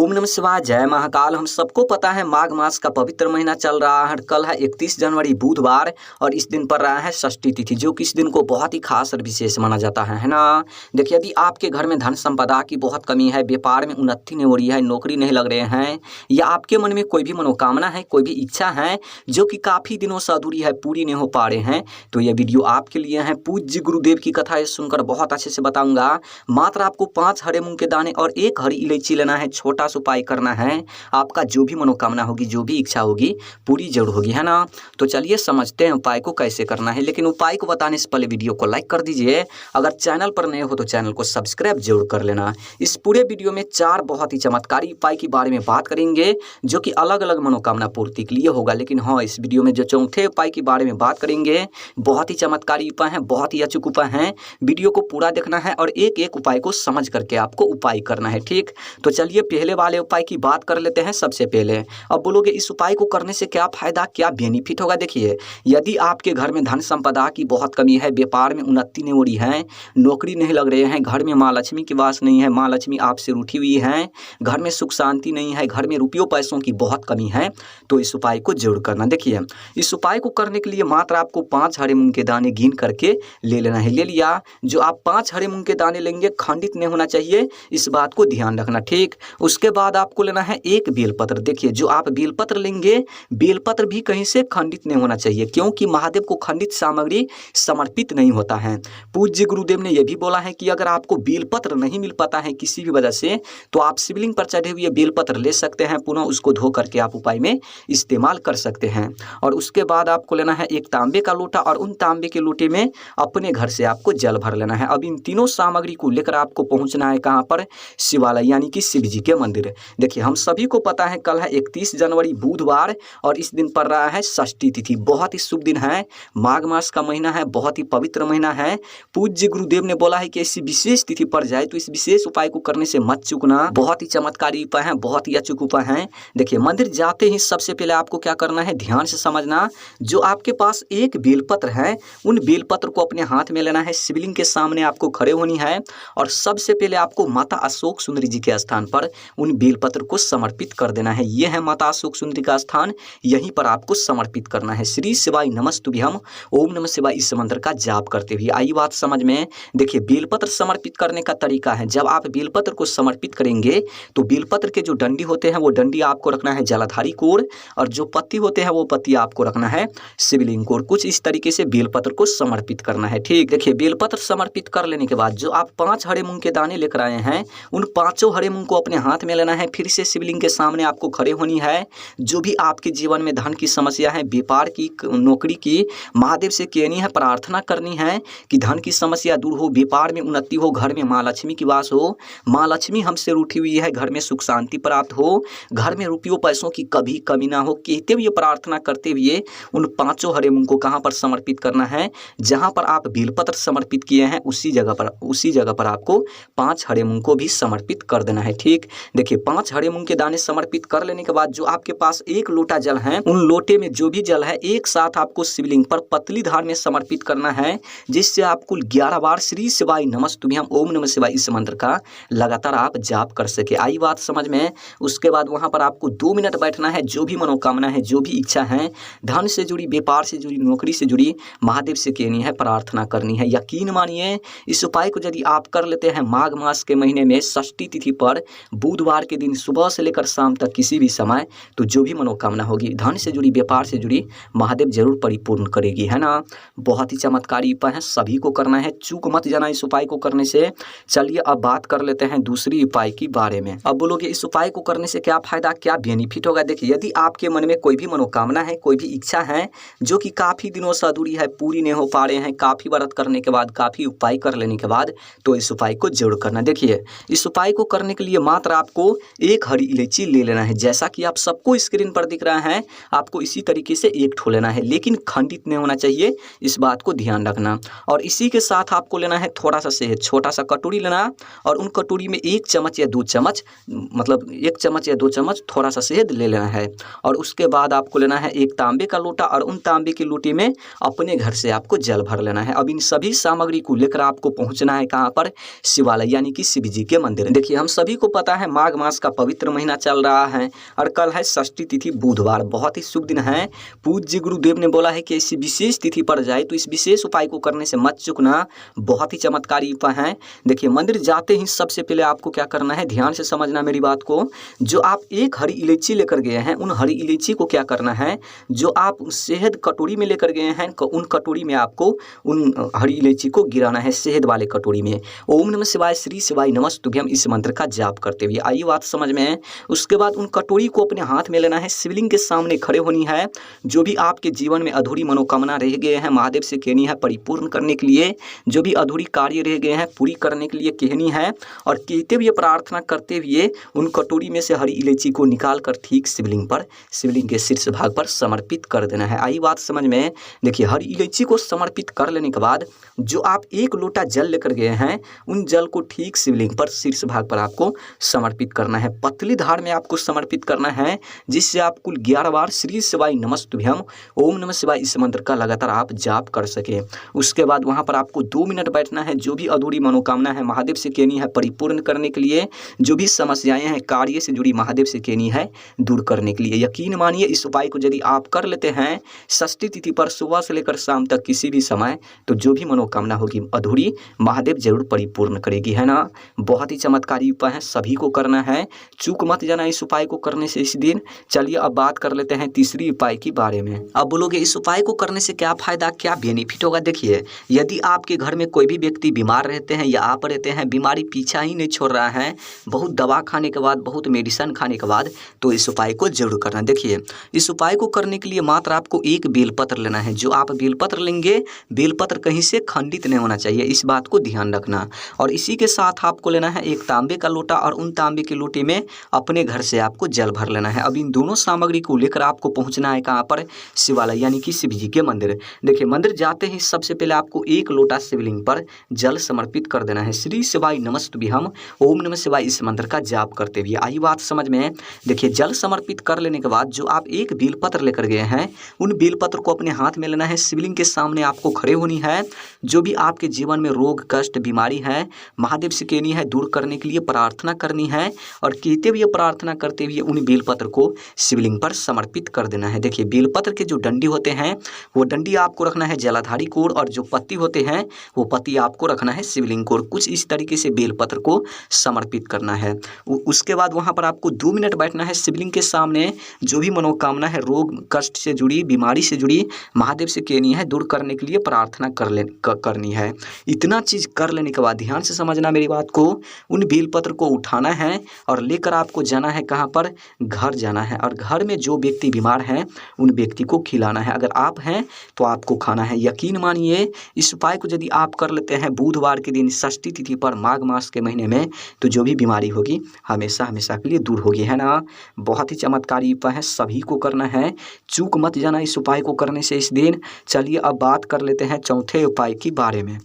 ओम नमः शिवाय, जय महाकाल। हम सबको पता है माघ मास का पवित्र महीना चल रहा है। कल है 31 जनवरी बुधवार और इस दिन पर रहा है षष्ठी तिथि, जो कि इस दिन को बहुत ही खास और विशेष माना जाता है ना। देखिए, यदि आपके घर में धन संपदा की बहुत कमी है, व्यापार में उन्नति नहीं हो रही है, नौकरी नहीं लग रहे हैं, या आपके मन में कोई भी मनोकामना है, कोई भी इच्छा है जो कि काफ़ी दिनों से अधूरी है, पूरी नहीं हो पा रहे हैं, तो यह वीडियो आपके लिए है। पूज्य गुरुदेव की कथा सुनकर बहुत अच्छे से बताऊंगा। मात्र आपको 5 हरे मूंग के दाने और 1 हरी इलायची लेना है। छोटा सा उपाय करना है, आपका जो भी मनोकामना होगी, जो भी इच्छा होगी, पूरी जरूर होगी, है ना। तो चलिए समझते हैं उपाय को कैसे करना है। लेकिन उपाय को बताने से पहले वीडियो को लाइक कर दीजिए। अगर चैनल पर नए हो तो चैनल को सब्सक्राइब जरूर कर लेना। इस पूरे वीडियो में 4 बहुत ही चमत्कारी उपाय के बारे में बात करेंगे, जो कि अलग अलग मनोकामना पूर्ति के लिए होगा। लेकिन हाँ, इस वीडियो में जो चौथे उपाय के बारे में बात करेंगे, बहुत ही चमत्कारी उपाय हैं, बहुत ही अचूक उपाय हैं। वीडियो को पूरा देखना है और एक एक उपाय को समझ करके आपको उपाय करना है, ठीक। तो चलिए पहले वाले उपाय की बात कर लेते हैं। सबसे पहले अब बोलोगे इस उपाय को करने से क्या फायदा, क्या बेनिफिट होगा। देखिए, यदि आपके घर में धन संपदा की बहुत कमी है, व्यापार में उन्नति नहीं हो रही है, नौकरी नहीं लग रहे हैं, घर में माँ लक्ष्मी की वास नहीं है, माँ लक्ष्मी आपसे रूठी हुई है, घर में सुख शांति नहीं है, घर में रुपयों पैसों की बहुत कमी है, तो इस उपाय को जरूर करना। देखिए, इस उपाय को करने के लिए मात्र आपको 5 हरे मूंग के दाने गिन करके ले लेना है। ले लिया, जो आप 5 हरे मूंग के दाने लेंगे खंडित नहीं होना चाहिए, इस बात को ध्यान रखना, ठीक। उसके बाद आपको लेना है 1 बेलपत्र। देखिए, जो आप बेलपत्र लेंगे, बेलपत्र भी कहीं से खंडित नहीं होना चाहिए, क्योंकि महादेव को खंडित सामग्री समर्पित नहीं होता है। पूज्य गुरुदेव ने यह भी बोला है कि अगर आपको बेलपत्र नहीं मिल पाता है किसी भी वजह से, तो आप शिवलिंग पर चढ़े हुए बेलपत्र ले सकते हैं, पुनः उसको धो करके आप उपाय में इस्तेमाल कर सकते हैं। और उसके बाद आपको लेना है 1 तांबे का लोटा, और उन तांबे के लोटे में अपने घर से आपको जल भर लेना है। अब इन तीनों सामग्री को लेकर आपको पहुंचना है कहाँ पर, शिवालय यानी कि शिव जी के मंदिर। देखिए, हम सभी को पता है कल है 31 जनवरी बुधवार और इस दिन पर रहा है षष्ठी तिथि। बहुत ही शुभ दिन है, माघ मास का महीना है, बहुत ही पवित्र महीना है। पूज्य गुरुदेव ने बोला है कि ऐसी विशेष तिथि पर जाए तो इस विशेष उपाय को करने से मत चूकना। बहुत ही चमत्कारी उपाय है, बहुत ही अचूक उपाय है। देखिए, मंदिर जाते ही सबसे पहले आपको क्या करना है, ध्यान से समझना। जो आपके पास 1 बेलपत्र है, उन बेलपत्र को अपने हाथ में लेना है, शिवलिंग के सामने आपको खड़े होनी है, और सबसे पहले आपको माता अशोक सुंदरी जी के स्थान पर उन बेलपत्र को समर्पित कर देना है। यह है माता अशोक सुंदरी का स्थान, यहीं पर आपको समर्पित करना है। श्री शिवाय नमस्तुभ्यम, ओम नमः शिवाय, इस मंत्र का जाप करते हुए। आई बात समझ में। देखिए, बेलपत्र समर्पित करने का तरीका है, जब आप बेलपत्र को समर्पित करेंगे तो बेलपत्र के जो डंडी होते हैं वो डंडी आपको रखना है जलाधारी कोर, और जो पत्ती होते हैं वो पत्ती आपको रखना है शिवलिंग कोर। कुछ इस तरीके से बेलपत्र को समर्पित करना है, ठीक। देखिए, बेलपत्र समर्पित कर लेने के बाद जो आप 5 हरे मूंग के दाने लेकर आए हैं, उन 5 हरे मूंग को अपने हाथ में लेना है। फिर से शिवलिंग के सामने आपको खड़े होनी है। जो भी आपके जीवन में धन की समस्या है, व्यापार की, नौकरी की, महादेव से कहनी है, प्रार्थना करनी है कि धन की समस्या दूर हो, व्यापार में उन्नति हो, घर में माँ लक्ष्मी की वास हो, माँ लक्ष्मी हमसे रूठी हुई है, घर में सुख शांति प्राप्त हो, घर में रुपयों पैसों की कभी कमी ना हो। कहते हुए, प्रार्थना करते हुए उन 5 हरे मूंग को कहाँ पर समर्पित करना है, जहाँ पर आप बेलपत्र समर्पित किए हैं उसी जगह पर आपको 5 हरे मूंग को भी समर्पित कर देना है, ठीक। देखिए, 5 हरे मूंग के दाने समर्पित कर लेने के बाद जो आपके पास 1 लोटा जल है, उन लोटे में जो भी जल है एक साथ आपको शिवलिंग पर पतली धार में समर्पित करना है, जिससे आपको 11 बार श्री शिवाय नमस्तुभ्यम, ओम नमः शिवाय, इस मंत्र का लगातार आप जाप कर सके। आई बात समझ में। उसके बाद वहां पर आपको 2 मिनट बैठना है। जो भी मनोकामना है, जो भी इच्छा है, धन से जुड़ी, व्यापार से जुड़ी, नौकरी से जुड़ी, महादेव से कहनी है, प्रार्थना करनी है। यकीन मानिए, इस उपाय को यदि आप कर लेते हैं माघ मास के महीने में षष्ठी तिथि पर बुधवार के दिन सुबह से लेकर शाम तक किसी भी समय, तो जो भी मनोकामना होगी, धन से जुड़ी, व्यापार से जुड़ी, महादेव जरूर परिपूर्ण करेगी, है ना। बहुत ही चमत्कारी उपाय है, सभी को करना है, चूक मत जाना इस उपाय को करने से। चलिए अब बात कर लेते हैं दूसरी उपाय के बारे में। अब बोलोगे इस उपाय को करने से क्या फायदा, क्या बेनिफिट होगा। देखिए, यदि आपके मन में कोई भी मनोकामना है, कोई भी इच्छा है जो कि काफी दिनों से अधूरी है, पूरी नहीं हो पा रहे हैं, काफी व्रत करने के बाद, काफी उपाय कर लेने के बाद, तो इस उपाय को जरूर करना। देखिए, इस उपाय को करने के लिए मात्र आपको 1 हरी इलायची ले लेना है। जैसा कि आप सबको स्क्रीन पर दिख रहा है, आपको इसी तरीके से 1 ठो लेना है, लेकिन खंडित नहीं होना चाहिए, इस बात को ध्यान रखना। और इसी के साथ आपको लेना है थोड़ा सा शहद, छोटा सा कटोरी लेना, और उन कटोरी में 1 चम्मच या 2 चम्मच, मतलब 1 चम्मच या 2 चम्मच थोड़ा सा शहद ले लेना है। और उसके बाद आपको लेना है 1 तांबे का लोटा, और उन तांबे के लोटे में अपने घर से आपको जल भर लेना है। अब इन सभी सामग्री को लेकर आपको पहुंचना है कहाँ पर, शिवालय यानी कि शिव जी के मंदिर। देखिए, हम सभी को पता है माघ माघ मास का पवित्र महीना चल रहा है और कल है षष्ठी तिथि बुधवार, बहुत ही शुभ दिन है। पूज्य गुरुदेव ने बोला है कि ऐसी विशेष तिथि पड़ जाए तो इस विशेष उपाय को करने से मत चूकना, बहुत ही चमत्कारी उपाय है। देखिए मंदिर जाते ही सबसे पहले आपको क्या करना है, ध्यान से समझना मेरी बात को। जो आप एक हरी इलायची लेकर गए हैं, उन हरी इलायची को क्या करना है, जो आप शहद कटोरी में लेकर गए हैं, उन कटोरी में आपको उन हरी इलायची को गिराना है, शहद वाले कटोरी में। ओम नमः शिवाय, श्री शिवाय नमस्तुभ्यम इस मंत्र का जाप करते हुए। आई बात समझ में। उसके बाद उन कटोरी को अपने हाथ में लेना है, शिवलिंग के सामने खड़े होनी है। जो भी आपके जीवन में अधूरी मनोकामना रह गए हैं, महादेव से कहनी है परिपूर्ण करने के लिए। जो भी अधूरी कार्य रह गए हैं पूरी करने के लिए कहनी है, और कहते हुए प्रार्थना करते हुए उन कटोरी में से हरी इलायची को निकाल कर ठीक शिवलिंग पर, शिवलिंग के शीर्ष भाग पर समर्पित कर देना है। आई बात समझ में। देखिए हरी इलायची को समर्पित कर लेने के बाद जो आप एक लोटा जल लेकर गए हैं, उन जल को ठीक शिवलिंग पर शीर्ष भाग पर आपको समर्पित करना है। पतली धार में आपको समर्पित करना है, जिससे आप कुल 11 बार श्री शिवाय नमस्तुभ्यम ओम नमः शिवाय इस मंत्र का लगातार आप जाप कर सके। उसके बाद वहां पर आपको 2 मिनट बैठना है। जो भी अधूरी मनोकामना है महादेव से कहनी है परिपूर्ण करने के लिए, जो भी समस्याएं हैं कार्य से जुड़ी महादेव से कहनी है दूर करने के लिए। यकीन मानिए इस उपाय को यदि आप कर लेते हैं षष्ठी तिथि पर सुबह से लेकर शाम तक किसी भी समय, तो जो भी मनोकामना होगी अधूरी महादेव जरूर परिपूर्ण करेगी, है ना। बहुत ही चमत्कारी उपाय है, सभी को करना है, चूक मत जाना इस उपाय को करने से इस दिन। चलिए अब बात कर लेते हैं तीसरी उपाय के बारे में। अब बोलोगे इस उपाय को करने से क्या फायदा, क्या बेनिफिट होगा। देखिए यदि आपके घर में कोई भी व्यक्ति बीमार रहते हैं या आप रहते हैं, बीमारी पीछा ही नहीं छोड़ रहा है, बहुत दवा खाने के बाद, बहुत मेडिसिन खाने के बाद, तो इस उपाय को जरूर करना। देखिए इस उपाय को करने के लिए मात्र आपको एक बेलपत्र लेना है। जो आप बेलपत्र लेंगे, बेलपत्र कहीं से खंडित नहीं होना चाहिए, इस बात को ध्यान रखना। और इसी के साथ आपको लेना है एक तांबे का लोटा, और उन तांबे के लोटे में अपने घर से आपको जल भर लेना है। अब इन दोनों सामग्री को लेकर आपको पहुंचना है कहाँ पर, शिवालय यानी कि शिव जी के मंदिर। देखिए मंदिर जाते ही सबसे पहले आपको एक लोटा शिवलिंग पर जल समर्पित कर देना है। श्री शिवाय नमस्तुभ्यम ओम नमः शिवाय इस मंत्र का जाप करते हुए। आई बात समझ में। देखिए जल समर्पित कर लेने के बाद जो आप एक बेलपत्र लेकर गए हैं, उन बेलपत्र को अपने हाथ में लेना है, शिवलिंग के सामने आपको खड़े होनी है। जो भी आपके जीवन में रोग कष्ट बीमारी है, महादेव से कहनी है दूर करने के लिए प्रार्थना करनी है, और कहते हुए प्रार्थना करते हुए उन बेलपत्र को शिवलिंग पर समर्पित कर देना है। देखिए बेलपत्र के जो डंडी होते हैं, वो डंडी आपको रखना है जलाधारी कोर, और जो पत्ती होते हैं वो पत्ती आपको रखना है शिवलिंग कोर। कुछ इस तरीके से बेलपत्र को समर्पित करना है। उसके बाद वहाँ पर आपको 2 मिनट बैठना है शिवलिंग के सामने। जो भी मनोकामना है रोग कष्ट से जुड़ी, बीमारी से जुड़ी, महादेव से कहनी है दूर करने के लिए प्रार्थना करनी है। इतना चीज़ कर लेने के बाद ध्यान से समझना मेरी बात को, उन बेलपत्र को उठाना है और लेकर आपको जाना है कहाँ पर, घर जाना है, और घर में जो व्यक्ति बीमार हैं उन व्यक्ति को खिलाना है। अगर आप हैं तो आपको खाना है। यकीन मानिए इस उपाय को यदि आप कर लेते हैं बुधवार के दिन षष्ठी तिथि पर माघ मास के महीने में, तो जो भी बीमारी होगी हमेशा हमेशा के लिए दूर होगी, है ना। बहुत ही चमत्कारी उपाय है, सभी को करना है, चूक मत जाना इस उपाय को करने से इस दिन। चलिए अब बात कर लेते हैं चौथे उपाय के बारे में।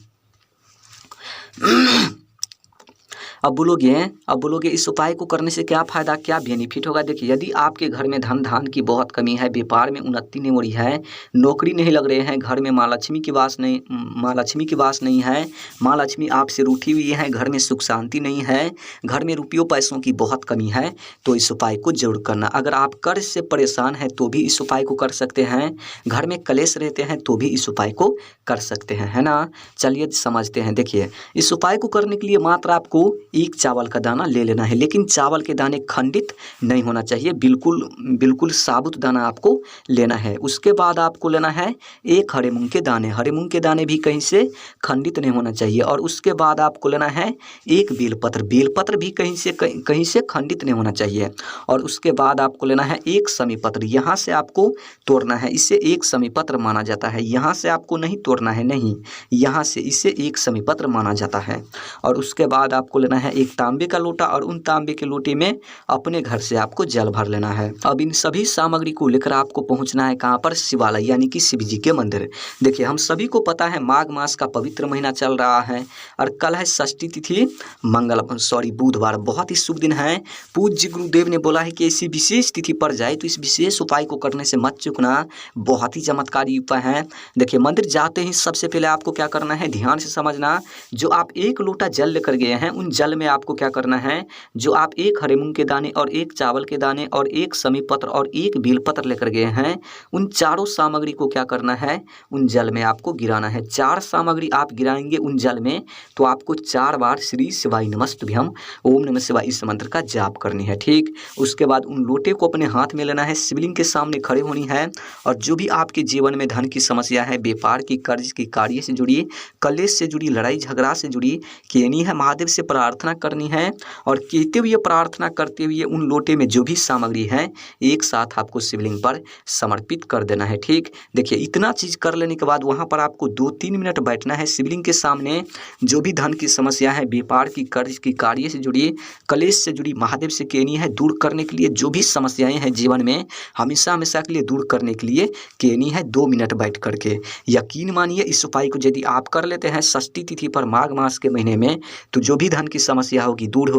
अब बोलोगे इस उपाय को करने से क्या फायदा, क्या बेनिफिट होगा। देखिए यदि आपके घर में धन धान की बहुत कमी है, व्यापार में उन्नति नहीं हो रही है, नौकरी नहीं लग रहे हैं, घर में माँ लक्ष्मी की वास नहीं है, माँ लक्ष्मी आपसे रूठी हुई है, घर में सुख शांति नहीं है, घर में रुपयों पैसों की बहुत कमी है, तो इस उपाय को जरूर करना। अगर आप कर्ज से परेशान हैं तो भी इस उपाय को कर सकते हैं, घर में कलेश रहते हैं तो भी इस उपाय को कर सकते हैं, है ना। चलिए समझते हैं। देखिए इस उपाय को करने के लिए मात्र आपको एक चावल का दाना ले लेना है, लेकिन चावल के दाने खंडित नहीं होना चाहिए, बिल्कुल साबुत दाना आपको लेना है। उसके बाद आपको लेना है एक हरे मूंग के दाने भी कहीं से खंडित नहीं होना चाहिए। और उसके बाद आपको लेना है एक बेलपत्र भी कहीं से खंडित नहीं होना चाहिए। और उसके बाद आपको लेना है एक समीपत्र, यहाँ से आपको तोड़ना है, इसे एक समीपत्र माना जाता है। यहाँ से आपको नहीं तोड़ना है, नहीं, यहाँ से इसे एक समीपत्र माना जाता है। और उसके बाद आपको लेना है एक तांबे का लोटा, और उन तांबे के लोटे में अपने घर से आपको जल भर लेना है। अब इन सभी सामग्री को लेकर आपको पहुंचना है कहाँ पर, शिवालय यानी कि शिव जी के मंदिर। देखिए हम सभी को पता है माघ मास का पवित्र महीना चल रहा है, और कल है षष्ठी तिथि बुधवार, बहुत ही शुभ दिन है। पूज्य गुरुदेव ने बोला है कि ऐसी विशेष तिथि पड़ जाए तो इस विशेष उपाय को करने से मत चूकना, बहुत ही चमत्कारी उपाय है। देखिए मंदिर जाते ही सबसे पहले आपको क्या करना है, ध्यान से समझना। जो आप एक लोटा जल लेकर गए हैं, उन जल जल में आपको क्या करना है, जो आप एक हरे मूंग के दाने और एक चावल के दाने और एक समी पत्र और एक बेलपत्र लेकर गए हैं, उन चारों सामग्री को क्या करना है, उन जल में आपको गिराना है। 4 सामग्री आप गिराएंगे उन जल में तो आपको 4 बार श्री शिवाय नमस्तुभ्यम ओम नमः शिवाय इस मंत्र का जाप करनी है। ठीक, उसके बाद उन लोटे को अपने हाथ में लेना है, शिवलिंग के सामने खड़े होनी है और जो भी आपके जीवन में धन की समस्या है, व्यापार की, कर्ज की, कार्य से जुड़ी, कलेश से जुड़ी, लड़ाई झगड़ा से जुड़ी, केनी है, महादेव से प्रार्थना करनी है और कहते हुए प्रार्थना करते हुए उन लोटे में जो भी सामग्री है एक साथ आपको शिवलिंग पर समर्पित कर देना है। ठीक, देखिए इतना चीज कर लेने के बाद वहां पर आपको 2-3 मिनट बैठना है शिवलिंग के सामने। जो भी धन की समस्या है, व्यापार की, कर्ज की, कार्य से जुड़ी, कलेश से जुड़ी, महादेव से केनी है दूर करने के लिए, जो भी समस्याएं हैं जीवन में हमेशा हमेशा के लिए दूर करने के लिए केनी है 2 मिनट बैठ करके। यकीन मानिए इस उपाय को यदि आप कर लेते हैं षष्ठी तिथि पर माघ मास के महीने में, तो जो भी धन की समस्या होगी दूर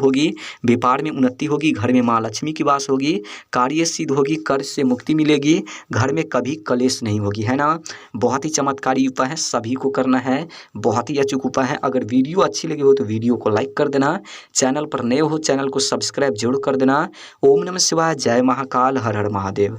होगी, व्यापार में उन्नति होगी, घर में माँ लक्ष्मी की वास होगी, कार्य सिद्ध होगी, कर्ज से मुक्ति मिलेगी, घर में कभी कलेश नहीं होगी, है ना। बहुत ही चमत्कारी उपाय है, सभी को करना है, बहुत ही अचूक उपाय है। अगर वीडियो अच्छी लगी हो तो वीडियो को लाइक कर देना, चैनल पर नए हो चैनल को सब्सक्राइब जरूर कर देना। ओम नमः शिवाय, जय महाकाल, हर हर महादेव।